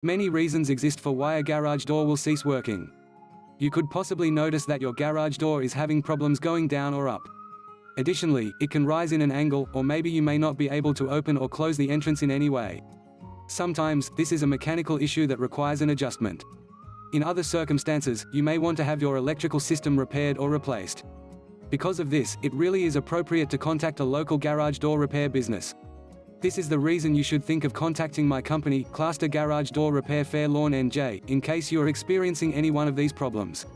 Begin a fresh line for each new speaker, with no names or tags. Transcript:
Many reasons exist for why a garage door will cease working. You could possibly notice that your garage door is having problems going down or up. Additionally, it can rise in an angle, or maybe you may not be able to open or close the entrance in any way. Sometimes, this is a mechanical issue that requires an adjustment. In other circumstances, you may want to have your electrical system repaired or replaced. Because of this, it really is appropriate to contact a local garage door repair business. This is the reason you should think of contacting my company, Claster Garage Door Repair Fair Lawn NJ, in case you are experiencing any one of these problems.